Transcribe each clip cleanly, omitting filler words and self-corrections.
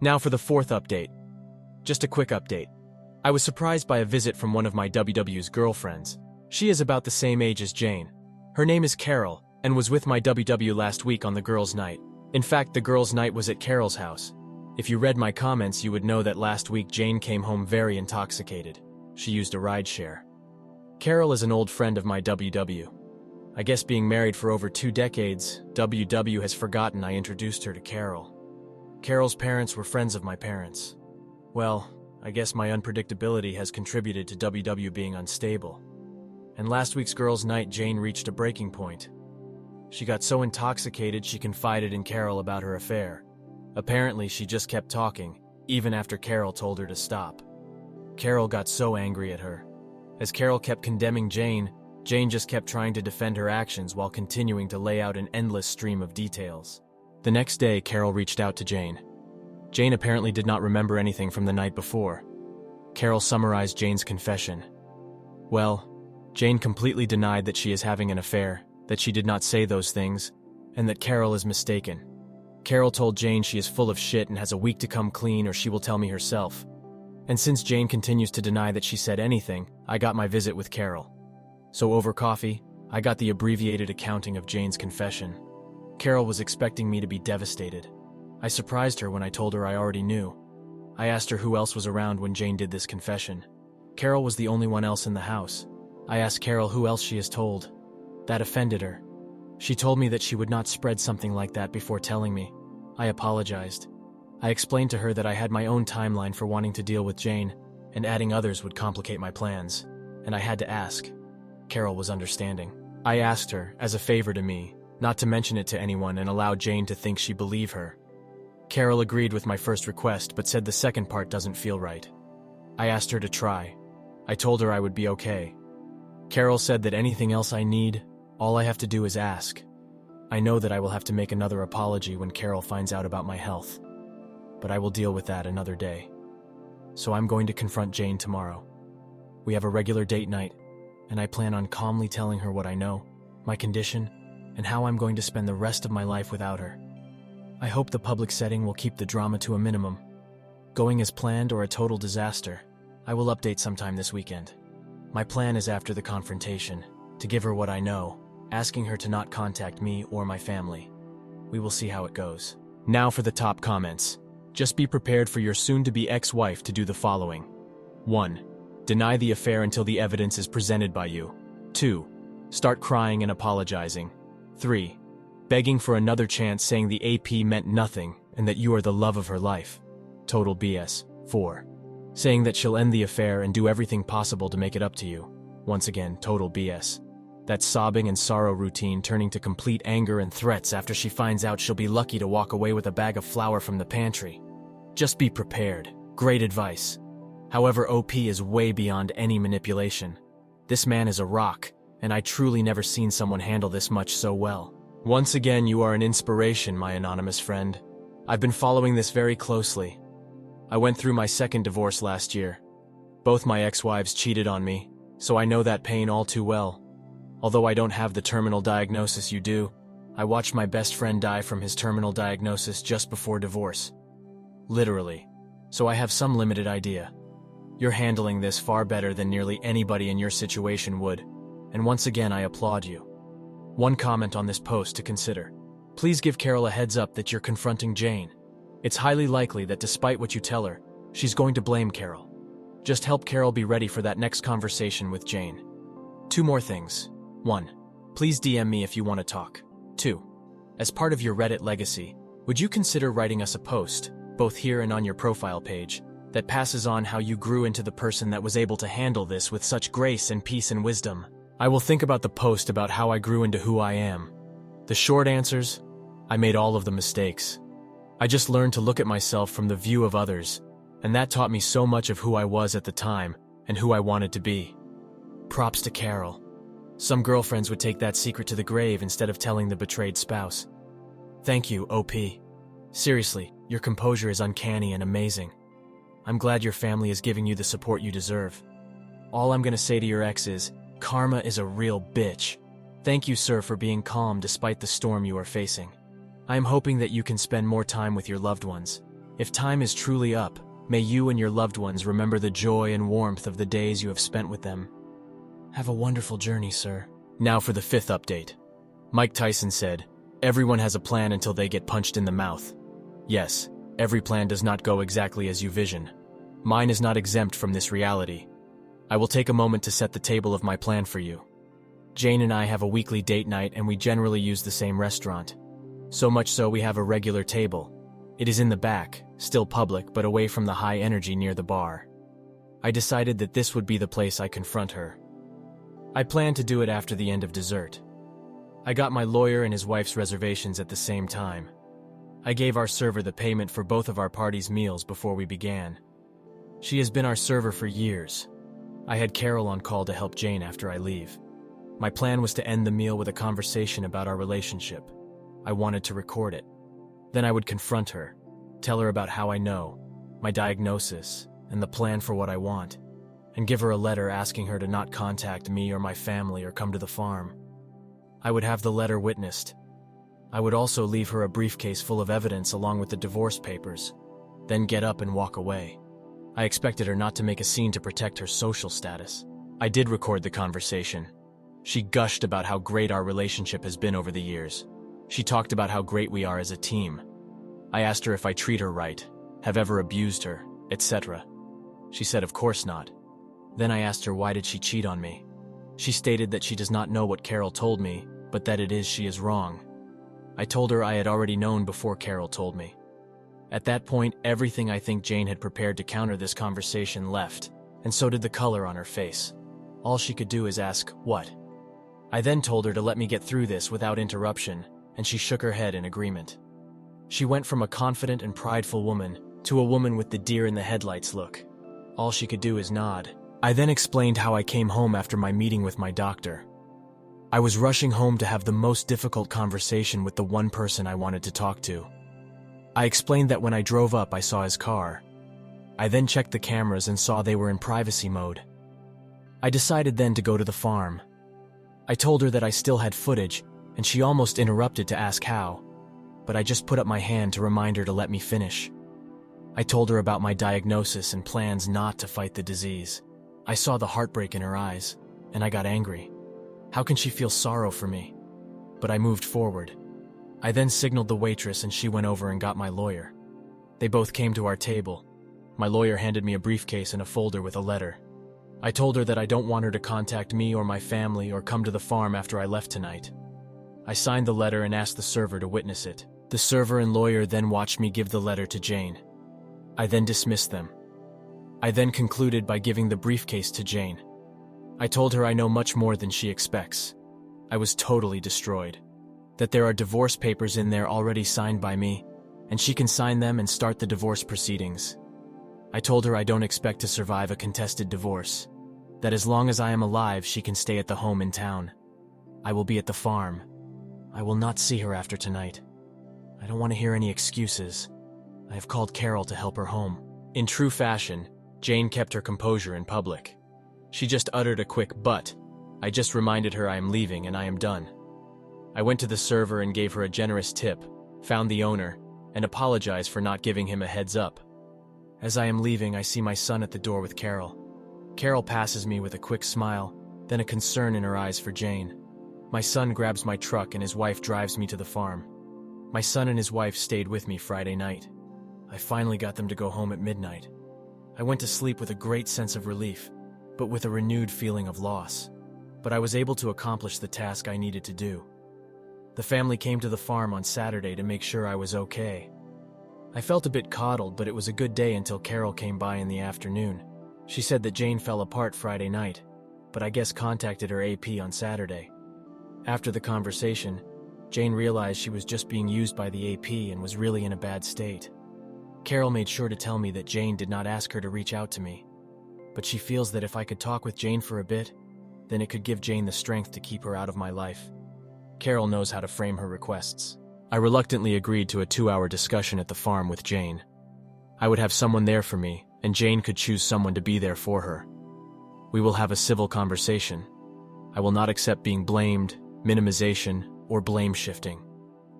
Now for the fourth update. Just a quick update. I was surprised by a visit from one of my WW's girlfriends. She is about the same age as Jane. Her name is Carol, and was with my WW last week on the girls' night. In fact, the girls' night was at Carol's house. If you read my comments, you would know that last week Jane came home very intoxicated. She used a rideshare. Carol is an old friend of my WW. I guess being married for over 2 decades, WW has forgotten I introduced her to Carol. Carol's parents were friends of my parents. Well, I guess my unpredictability has contributed to WW being unstable. And last week's girls' night, Jane reached a breaking point. She got so intoxicated she confided in Carol about her affair. Apparently, she just kept talking, even after Carol told her to stop. Carol got so angry at her. As Carol kept condemning Jane, Jane just kept trying to defend her actions while continuing to lay out an endless stream of details. The next day, Carol reached out to Jane. Jane apparently did not remember anything from the night before. Carol summarized Jane's confession. Well, Jane completely denied that she is having an affair, that she did not say those things, and that Carol is mistaken. Carol told Jane she is full of shit and has a week to come clean or she will tell me herself. And since Jane continues to deny that she said anything, I got my visit with Carol. So over coffee, I got the abbreviated accounting of Jane's confession. Carol was expecting me to be devastated. I surprised her when I told her I already knew. I asked her who else was around when Jane did this confession. Carol was the only one else in the house. I asked Carol who else she has told. That offended her. She told me that she would not spread something like that before telling me. I apologized. I explained to her that I had my own timeline for wanting to deal with Jane, and adding others would complicate my plans, and I had to ask. Carol was understanding. I asked her, as a favor to me, not to mention it to anyone and allow Jane to think she believed her. Carol agreed with my first request, but said the second part doesn't feel right. I asked her to try. I told her I would be okay. Carol said that anything else I need, all I have to do is ask. I know that I will have to make another apology when Carol finds out about my health, but I will deal with that another day. So I'm going to confront Jane tomorrow. We have a regular date night, and I plan on calmly telling her what I know, my condition, and how I'm going to spend the rest of my life without her. I hope the public setting will keep the drama to a minimum. Going as planned or a total disaster, I will update sometime this weekend. My plan is after the confrontation, to give her what I know, asking her to not contact me or my family. We will see how it goes. Now for the top comments. Just be prepared for your soon-to-be ex-wife to do the following. 1. Deny the affair until the evidence is presented by you. 2. Start crying and apologizing. 3. Begging for another chance, saying the AP meant nothing and that you are the love of her life. Total BS. 4. Saying that she'll end the affair and do everything possible to make it up to you. Once again, total BS. That sobbing and sorrow routine turning to complete anger and threats after she finds out she'll be lucky to walk away with a bag of flour from the pantry. Just be prepared. Great advice. However, OP is way beyond any manipulation. This man is a rock, and I truly never seen someone handle this much so well. Once again, you are an inspiration, my anonymous friend. I've been following this very closely. I went through my second divorce last year. Both my ex-wives cheated on me, so I know that pain all too well. Although I don't have the terminal diagnosis you do, I watched my best friend die from his terminal diagnosis just before divorce. Literally. So I have some limited idea. You're handling this far better than nearly anybody in your situation would, and once again I applaud you. One comment on this post to consider. Please give Carol a heads up that you're confronting Jane. It's highly likely that despite what you tell her, she's going to blame Carol. Just help Carol be ready for that next conversation with Jane. 2 more things. 1. Please DM me if you want to talk. 2. As part of your Reddit legacy, would you consider writing us a post, both here and on your profile page, that passes on how you grew into the person that was able to handle this with such grace and peace and wisdom? I will think about the post about how I grew into who I am. The short answers, I made all of the mistakes. I just learned to look at myself from the view of others, and that taught me so much of who I was at the time and who I wanted to be. Props to Carol. Some girlfriends would take that secret to the grave instead of telling the betrayed spouse. Thank you, OP. Seriously, your composure is uncanny and amazing. I'm glad your family is giving you the support you deserve. All I'm gonna say to your ex is, karma is a real bitch. Thank you, sir, for being calm despite the storm you are facing. I am hoping that you can spend more time with your loved ones. If time is truly up, may you and your loved ones remember the joy and warmth of the days you have spent with them. Have a wonderful journey, sir. Now for the 5th update. Mike Tyson said, "Everyone has a plan until they get punched in the mouth." Yes, every plan does not go exactly as you vision. Mine is not exempt from this reality. I will take a moment to set the table of my plan for you. Jane and I have a weekly date night and we generally use the same restaurant. So much so we have a regular table. It is in the back, still public but away from the high energy near the bar. I decided that this would be the place I confront her. I planned to do it after the end of dessert. I got my lawyer and his wife's reservations at the same time. I gave our server the payment for both of our party's meals before we began. She has been our server for years. I had Carol on call to help Jane after I leave. My plan was to end the meal with a conversation about our relationship. I wanted to record it. Then I would confront her, tell her about how I know, my diagnosis, and the plan for what I want, and give her a letter asking her to not contact me or my family or come to the farm. I would have the letter witnessed. I would also leave her a briefcase full of evidence along with the divorce papers, then get up and walk away. I expected her not to make a scene to protect her social status. I did record the conversation. She gushed about how great our relationship has been over the years. She talked about how great we are as a team. I asked her if I treat her right, have ever abused her, etc. She said of course not. Then I asked her why did she cheat on me. She stated that she does not know what Carol told me, but that it is she is wrong. I told her I had already known before Carol told me. At that point, everything I think Jane had prepared to counter this conversation left, and so did the color on her face. All she could do is ask, "What?" I then told her to let me get through this without interruption, and she shook her head in agreement. She went from a confident and prideful woman to a woman with the deer in the headlights look. All she could do is nod. I then explained how I came home after my meeting with my doctor. I was rushing home to have the most difficult conversation with the one person I wanted to talk to. I explained that when I drove up, I saw his car. I then checked the cameras and saw they were in privacy mode. I decided then to go to the farm. I told her that I still had footage, and she almost interrupted to ask how, but I just put up my hand to remind her to let me finish. I told her about my diagnosis and plans not to fight the disease. I saw the heartbreak in her eyes, and I got angry. How can she feel sorrow for me? But I moved forward. I then signaled the waitress and she went over and got my lawyer. They both came to our table. My lawyer handed me a briefcase and a folder with a letter. I told her that I don't want her to contact me or my family or come to the farm after I left tonight. I signed the letter and asked the server to witness it. The server and lawyer then watched me give the letter to Jane. I then dismissed them. I then concluded by giving the briefcase to Jane. I told her I know much more than she expects. I was totally destroyed. That there are divorce papers in there already signed by me, and she can sign them and start the divorce proceedings. I told her I don't expect to survive a contested divorce. That as long as I am alive, she can stay at the home in town. I will be at the farm. I will not see her after tonight. I don't want to hear any excuses. I have called Carol to help her home. In true fashion, Jane kept her composure in public. She just uttered a quick "but." I just reminded her I am leaving and I am done. I went to the server and gave her a generous tip, found the owner, and apologized for not giving him a heads up. As I am leaving, I see my son at the door with Carol. Carol passes me with a quick smile, then a concern in her eyes for Jane. My son grabs my truck and his wife drives me to the farm. My son and his wife stayed with me Friday night. I finally got them to go home at midnight. I went to sleep with a great sense of relief, but with a renewed feeling of loss. But I was able to accomplish the task I needed to do. The family came to the farm on Saturday to make sure I was okay. I felt a bit coddled, but it was a good day until Carol came by in the afternoon. She said that Jane fell apart Friday night, but I guess contacted her AP on Saturday. After the conversation, Jane realized she was just being used by the AP and was really in a bad state. Carol made sure to tell me that Jane did not ask her to reach out to me, but she feels that if I could talk with Jane for a bit, then it could give Jane the strength to keep her out of my life. Carol knows how to frame her requests. I reluctantly agreed to a 2-hour discussion at the farm with Jane. I would have someone there for me, and Jane could choose someone to be there for her. We will have a civil conversation. I will not accept being blamed, minimization, or blame shifting.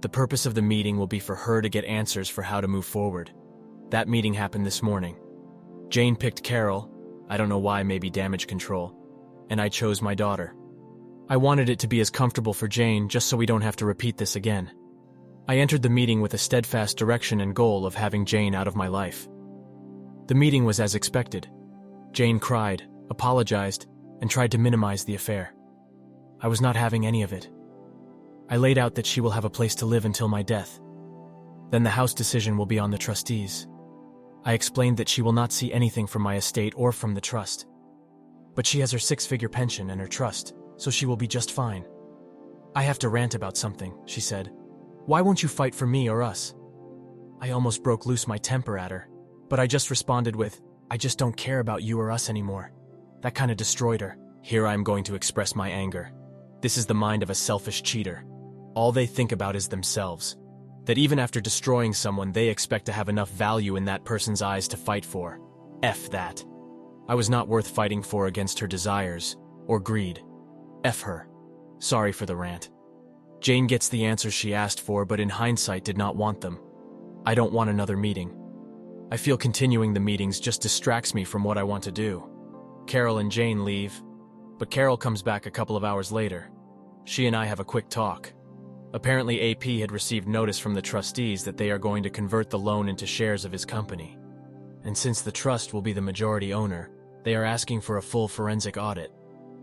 The purpose of the meeting will be for her to get answers for how to move forward. That meeting happened this morning. Jane picked Carol, I don't know why, maybe damage control, and I chose my daughter. I wanted it to be as comfortable for Jane just so we don't have to repeat this again. I entered the meeting with a steadfast direction and goal of having Jane out of my life. The meeting was as expected. Jane cried, apologized, and tried to minimize the affair. I was not having any of it. I laid out that she will have a place to live until my death. Then the house decision will be on the trustees. I explained that she will not see anything from my estate or from the trust. But she has her 6-figure pension and her trust, so she will be just fine. I have to rant about something, she said. Why won't you fight for me or us? I almost broke loose my temper at her, but I just responded with, I just don't care about you or us anymore. That kind of destroyed her. Here I am going to express my anger. This is the mind of a selfish cheater. All they think about is themselves. That even after destroying someone, they expect to have enough value in that person's eyes to fight for. F that. I was not worth fighting for against her desires or greed. F her. Sorry for the rant. Jane gets the answers she asked for, but in hindsight did not want them. I don't want another meeting. I feel continuing the meetings just distracts me from what I want to do. Carol and Jane leave, but Carol comes back a couple of hours later. She and I have a quick talk. Apparently AP had received notice from the trustees that they are going to convert the loan into shares of his company. And since the trust will be the majority owner, they are asking for a full forensic audit.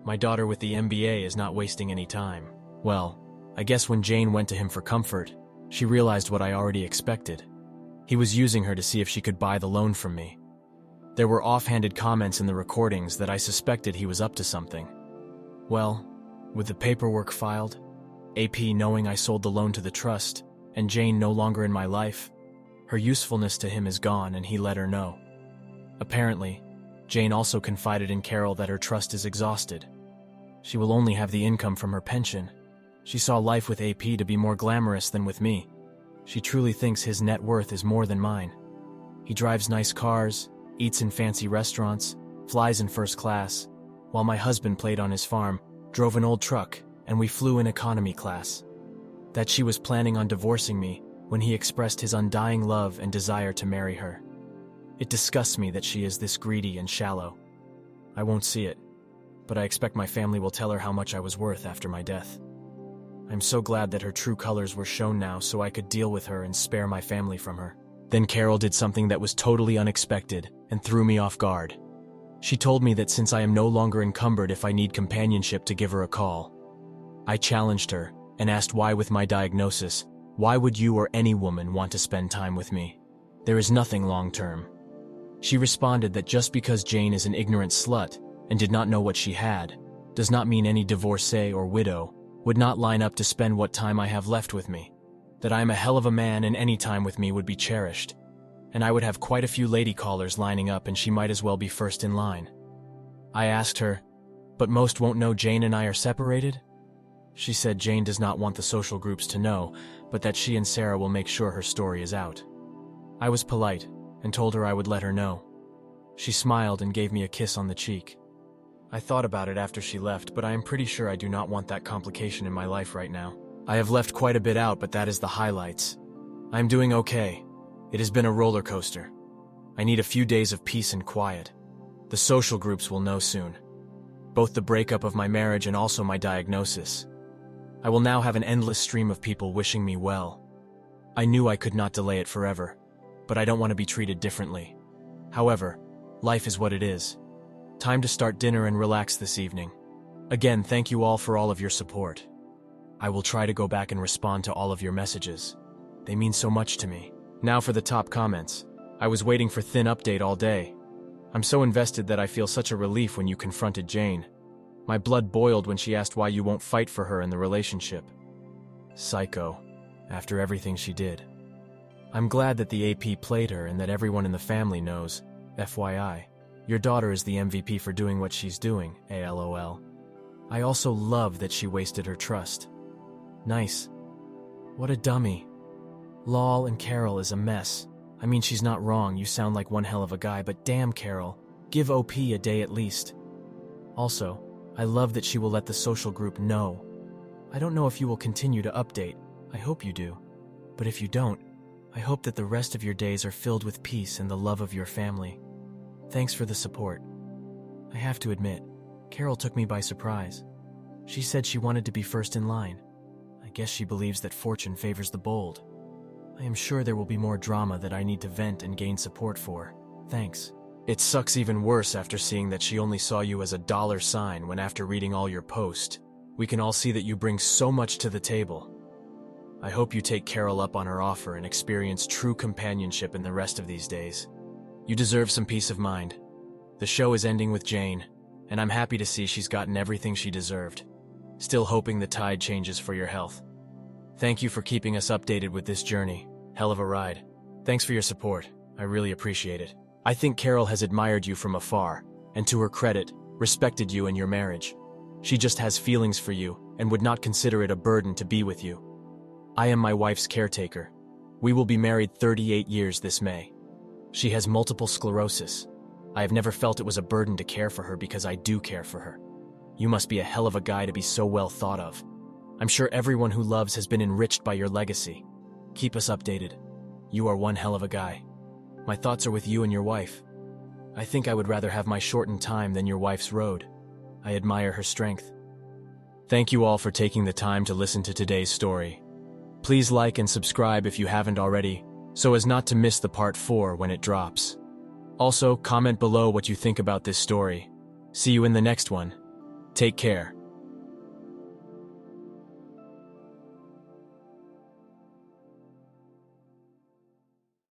My daughter with the MBA is not wasting any time. Well, I guess when Jane went to him for comfort, she realized what I already expected. He was using her to see if she could buy the loan from me. There were offhanded comments in the recordings that I suspected he was up to something. Well, with the paperwork filed, AP knowing I sold the loan to the trust, and Jane no longer in my life, her usefulness to him is gone and he let her know. Apparently, Jane also confided in Carol that her trust is exhausted. She will only have the income from her pension. She saw life with AP to be more glamorous than with me. She truly thinks his net worth is more than mine. He drives nice cars, eats in fancy restaurants, flies in first class, while my husband played on his farm, drove an old truck, and we flew in economy class. That she was planning on divorcing me when he expressed his undying love and desire to marry her. It disgusts me that she is this greedy and shallow. I won't see it, but I expect my family will tell her how much I was worth after my death. I'm so glad that her true colors were shown now so I could deal with her and spare my family from her. Then Carol did something that was totally unexpected and threw me off guard. She told me that since I am no longer encumbered if I need companionship to give her a call. I challenged her and asked why with my diagnosis, why would you or any woman want to spend time with me? There is nothing long-term. She responded that just because Jane is an ignorant slut and did not know what she had, does not mean any divorcee or widow would not line up to spend what time I have left with me. That I am a hell of a man and any time with me would be cherished. And I would have quite a few lady callers lining up and she might as well be first in line. I asked her, but most won't know Jane and I are separated? She said Jane does not want the social groups to know, but that she and Sarah will make sure her story is out. I was polite and told her I would let her know. She smiled and gave me a kiss on the cheek. I thought about it after she left, but I am pretty sure I do not want that complication in my life right now. I have left quite a bit out, but that is the highlights. I am doing okay. It has been a roller coaster. I need a few days of peace and quiet. The social groups will know soon. Both the breakup of my marriage and also my diagnosis. I will now have an endless stream of people wishing me well. I knew I could not delay it forever, but I don't want to be treated differently. However, life is what it is. Time to start dinner and relax this evening. Again, thank you all for all of your support. I will try to go back and respond to all of your messages. They mean so much to me. Now for the top comments. I was waiting for thin update all day. I'm so invested that I feel such a relief when you confronted Jane. My blood boiled when she asked why you won't fight for her in the relationship. Psycho, after everything she did. I'm glad that the AP played her and that everyone in the family knows, FYI. Your daughter is the MVP for doing what she's doing, ALOL. I also love that she wasted her trust. Nice. What a dummy. Lol, and Carol is a mess. I mean, she's not wrong, you sound like one hell of a guy, but damn, Carol, give OP a day at least. Also, I love that she will let the social group know. I don't know if you will continue to update. I hope you do. But if you don't, I hope that the rest of your days are filled with peace and the love of your family. Thanks for the support. I have to admit, Carol took me by surprise. She said she wanted to be first in line. I guess she believes that fortune favors the bold. I am sure there will be more drama that I need to vent and gain support for. Thanks. It sucks even worse after seeing that she only saw you as a dollar sign when after reading all your posts, we can all see that you bring so much to the table. I hope you take Carol up on her offer and experience true companionship in the rest of these days. You deserve some peace of mind. The show is ending with Jane, and I'm happy to see she's gotten everything she deserved. Still hoping the tide changes for your health. Thank you for keeping us updated with this journey. Hell of a ride. Thanks for your support. I really appreciate it. I think Carol has admired you from afar, and to her credit, respected you and your marriage. She just has feelings for you and would not consider it a burden to be with you. I am my wife's caretaker. We will be married 38 years this May. She has multiple sclerosis. I have never felt it was a burden to care for her because I do care for her. You must be a hell of a guy to be so well thought of. I'm sure everyone who loves has been enriched by your legacy. Keep us updated. You are one hell of a guy. My thoughts are with you and your wife. I think I would rather have my shortened time than your wife's road. I admire her strength. Thank you all for taking the time to listen to today's story. Please like and subscribe if you haven't already, so as not to miss the part 4 when it drops. Also, comment below what you think about this story. See you in the next one. Take care.